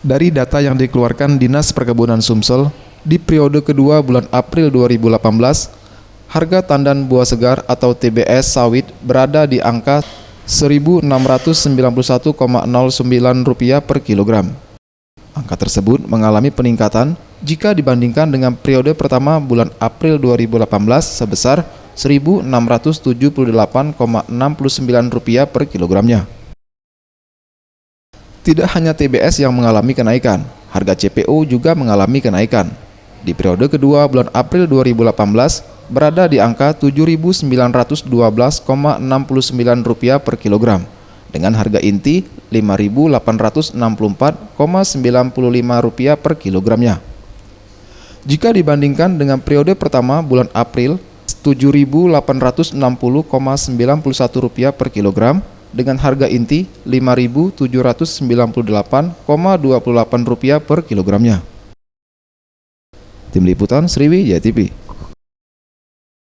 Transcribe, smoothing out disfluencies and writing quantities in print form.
Dari data yang dikeluarkan Dinas Perkebunan Sumsel, di periode kedua bulan April 2018, harga tandan buah segar atau TBS sawit berada di angka Rp1.691,09 per kilogram. Angka tersebut mengalami peningkatan jika dibandingkan dengan periode pertama bulan April 2018 sebesar Rp1.678,69 per kilogramnya. Tidak hanya TBS yang mengalami kenaikan, harga CPO juga mengalami kenaikan. Di periode kedua bulan April 2018 berada di angka Rp7.912,69 per kilogram, dengan harga inti Rp5.864,95 per kilogramnya. Jika dibandingkan dengan periode pertama bulan April, Rp7.860,91 per kilogram, dengan harga inti Rp5.798,28 per kilogramnya. Tim Liputan Sriwijaya TV.